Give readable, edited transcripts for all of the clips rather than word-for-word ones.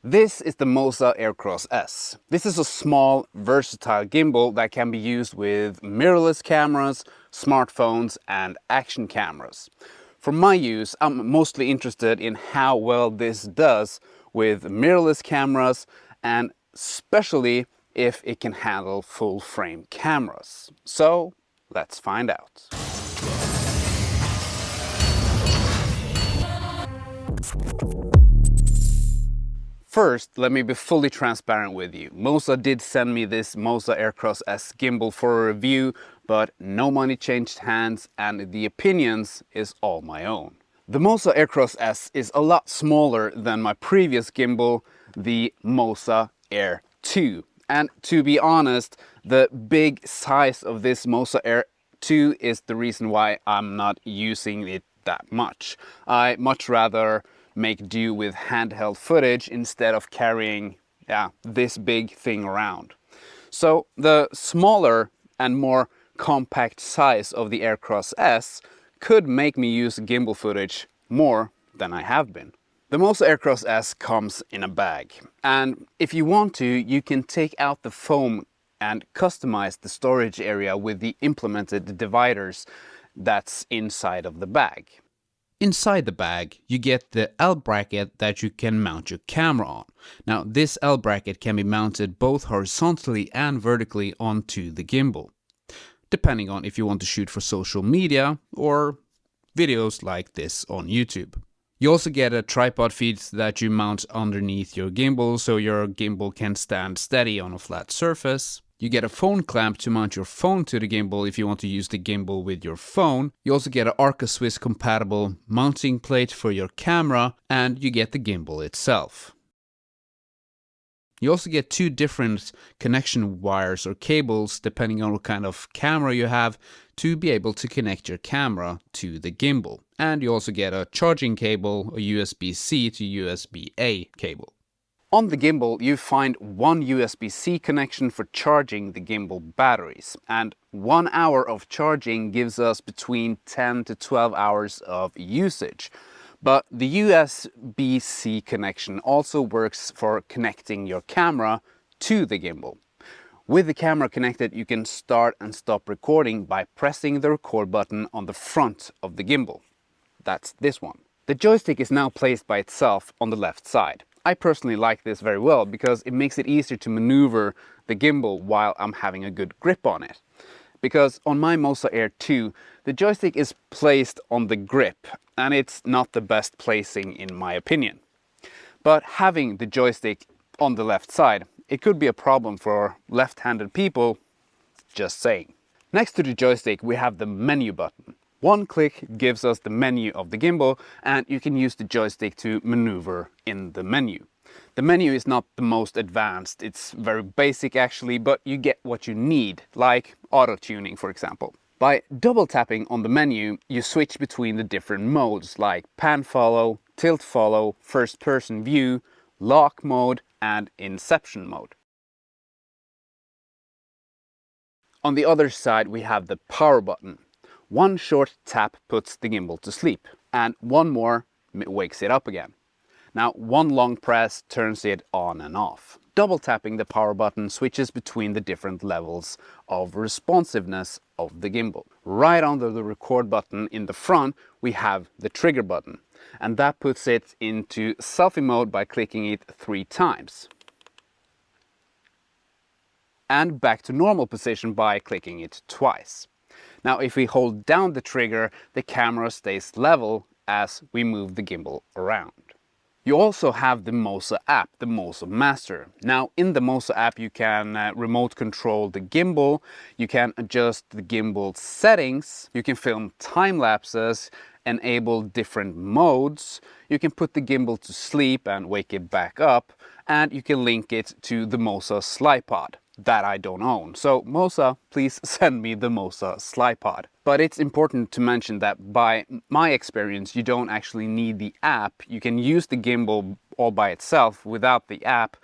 This is the Moza AirCross S. This is a small, versatile gimbal that can be used with mirrorless cameras, smartphones and action cameras. For my use, I'm mostly interested in how well this does with mirrorless cameras and especially if it can handle full-frame cameras. So, let's find out. First, let me be fully transparent with you. Moza did send me this Moza AirCross S Gimbal for a review, but no money changed hands and the opinions is all my own. The Moza AirCross S is a lot smaller than my previous gimbal, the Moza Air 2. And to be honest, the big size of this Moza Air 2 is the reason why I'm not using it that much. I much rather make do with handheld footage instead of carrying this big thing around. So the smaller and more compact size of the AirCross S could make me use gimbal footage more than I have been. The Moza AirCross S comes in a bag, and if you want to, you can take out the foam and customize the storage area with the implemented dividers that's inside of the bag. Inside the bag, you get the L bracket that you can mount your camera on. Now, this L bracket can be mounted both horizontally and vertically onto the gimbal, depending on if you want to shoot for social media or videos like this on YouTube. You also get a tripod feed that you mount underneath your gimbal so your gimbal can stand steady on a flat surface. You get a phone clamp to mount your phone to the gimbal if you want to use the gimbal with your phone. You also get an Arca Swiss compatible mounting plate for your camera, and you get the gimbal itself. You also get two different connection wires or cables depending on what kind of camera you have to be able to connect your camera to the gimbal. And you also get a charging cable, a USB-C to USB-A cable. On the gimbal, you find one USB-C connection for charging the gimbal batteries, and 1 hour of charging gives us between 10 to 12 hours of usage. But the USB-C connection also works for connecting your camera to the gimbal. With the camera connected, you can start and stop recording by pressing the record button on the front of the gimbal. That's this one. The joystick is now placed by itself on the left side. I personally like this very well because it makes it easier to maneuver the gimbal while I'm having a good grip on it. Because on my Moza Air 2, the joystick is placed on the grip and it's not the best placing in my opinion. But having the joystick on the left side, it could be a problem for left-handed people, just saying. Next to the joystick we have the menu button. One click gives us the menu of the gimbal and you can use the joystick to maneuver in the menu. The menu is not the most advanced, it's very basic actually, but you get what you need, like auto tuning for example. By double tapping on the menu, you switch between the different modes like pan follow, tilt follow, first person view, lock mode and inception mode. On the other side we have the power button. One short tap puts the gimbal to sleep, and one more wakes it up again. Now, one long press turns it on and off. Double tapping the power button switches between the different levels of responsiveness of the gimbal. Right under the record button in the front, we have the trigger button, and that puts it into selfie mode by clicking it 3 times. And back to normal position by clicking it twice. Now, if we hold down the trigger, the camera stays level as we move the gimbal around. You also have the Moza app, the Moza Master. Now, in the Moza app, you can remote control the gimbal, you can adjust the gimbal settings, you can film time lapses, enable different modes, you can put the gimbal to sleep and wake it back up, and you can link it to the Moza SlidePod. That I don't own. So Moza, please send me the Moza SlidePod. But it's important to mention that by my experience, you don't actually need the app. You can use the gimbal all by itself without the app,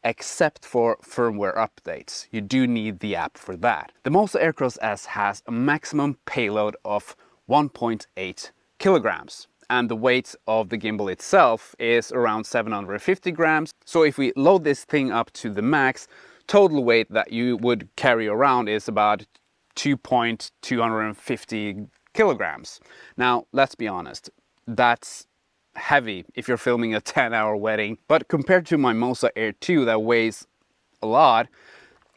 except for firmware updates. You do need the app for that. The Moza AirCross S has a maximum payload of 1.8 kilograms. and the weight of the gimbal itself is around 750 grams. So if we load this thing up to the max, total weight that you would carry around is about 2.250 kilograms. Now, let's be honest, that's heavy if you're filming a 10-hour wedding, but compared to my Moza Air 2 that weighs a lot,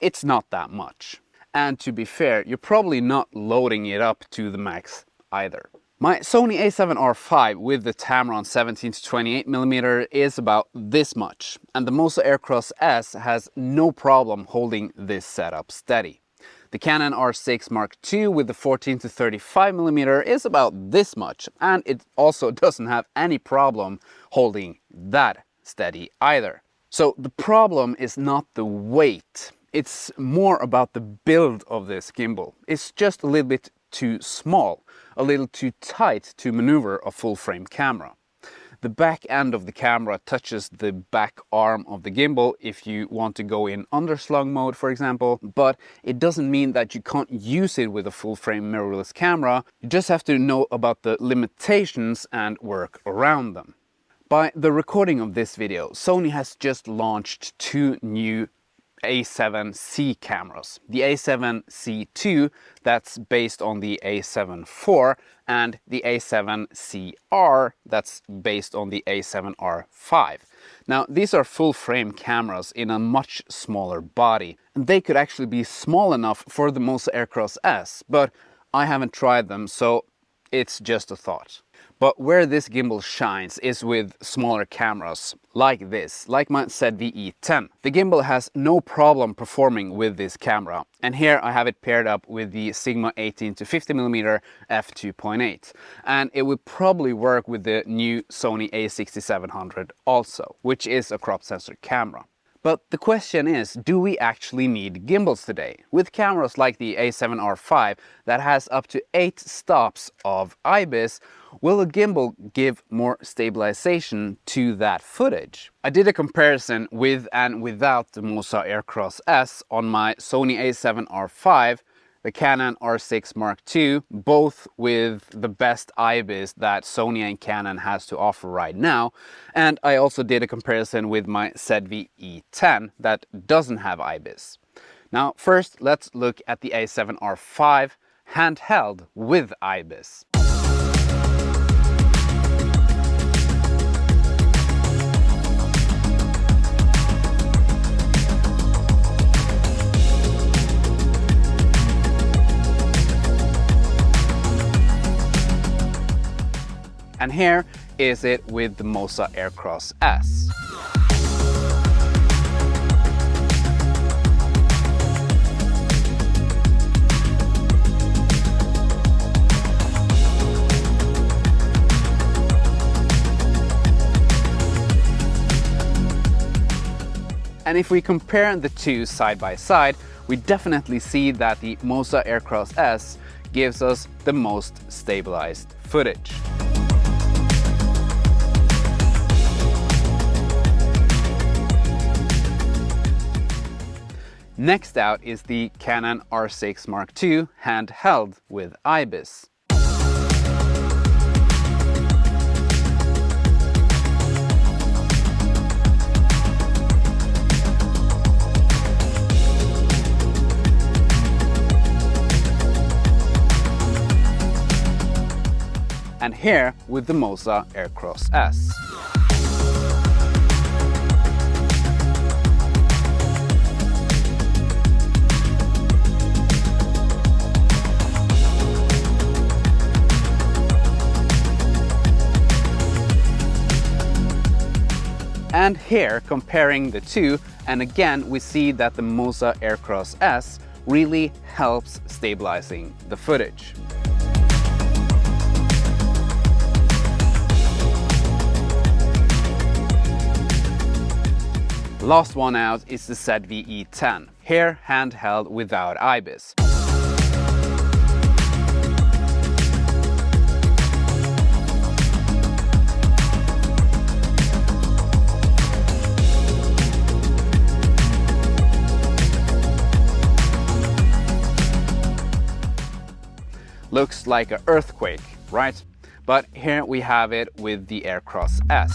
it's not that much. And to be fair, you're probably not loading it up to the max either. My Sony A7R5 with the Tamron 17-28mm is about this much, and the Moza AirCross S has no problem holding this setup steady. The Canon R6 Mark II with the 14-35mm is about this much, and it also doesn't have any problem holding that steady either. So the problem is not the weight, it's more about the build of this gimbal. It's just a little bit too small, a little too tight to maneuver a full frame camera. The back end of the camera touches the back arm of the gimbal if you want to go in underslung mode, for example, but it doesn't mean that you can't use it with a full frame mirrorless camera. You just have to know about the limitations and work around them. By the recording of this video, Sony has just launched two new A7C cameras. The A7C II, that's based on the A7 IV, and the A7CR, that's based on the A7R5. Now, these are full frame cameras in a much smaller body, and they could actually be small enough for the Moza AirCross S, but I haven't tried them, so it's just a thought. But where this gimbal shines is with smaller cameras like this, like my ZV-E10. The gimbal has no problem performing with this camera, and here I have it paired up with the Sigma 18-50mm f2.8, and it would probably work with the new Sony A6700 also, which is a crop sensor camera. But the question is, do we actually need gimbals today? With cameras like the A7R5 that has up to 8 stops of IBIS, will a gimbal give more stabilization to that footage? I did a comparison with and without the Moza AirCross S on my Sony A7R5, the Canon R6 Mark II, both with the best IBIS that Sony and Canon has to offer right now. And I also did a comparison with my ZV-E10 that doesn't have IBIS. Now, first, let's look at the A7R5 handheld with IBIS. And here is it with the Moza AirCross S. And if we compare the two side by side, we definitely see that the Moza AirCross S gives us the most stabilized footage. Next out is the Canon R6 Mark II handheld with IBIS. And here with the Moza AirCross S. And here, comparing the two, and again we see that the Moza AirCross S really helps stabilizing the footage. Last one out is the ZV-E10, here handheld without IBIS. Looks like an earthquake, right? But here we have it with the AirCross S.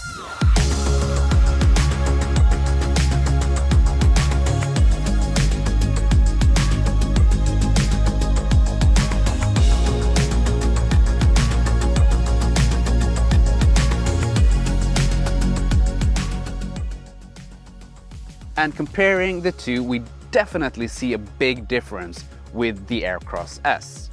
And comparing the two, we definitely see a big difference with the AirCross S.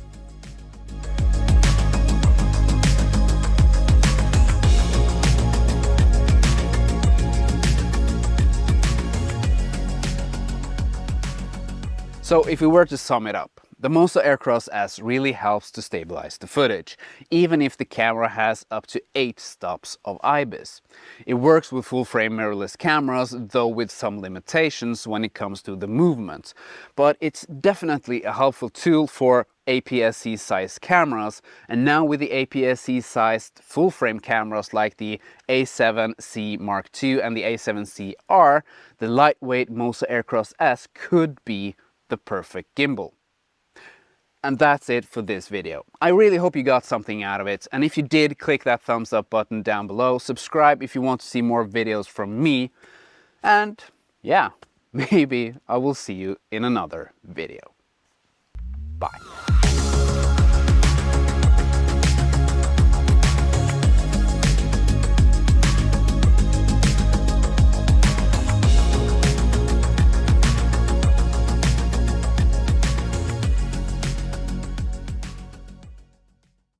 So if we were to sum it up, the Moza AirCross S really helps to stabilize the footage, even if the camera has up to 8 stops of IBIS. It works with full-frame mirrorless cameras, though with some limitations when it comes to the movement. But it's definitely a helpful tool for APS-C sized cameras, and now with the APS-C sized full-frame cameras like the A7C Mark II and the A7CR, the lightweight Moza AirCross S could be the perfect gimbal. And that's it for this video. I really hope you got something out of it, and if you did, click that thumbs up button down below, subscribe if you want to see more videos from me, and yeah, maybe I will see you in another video. Bye.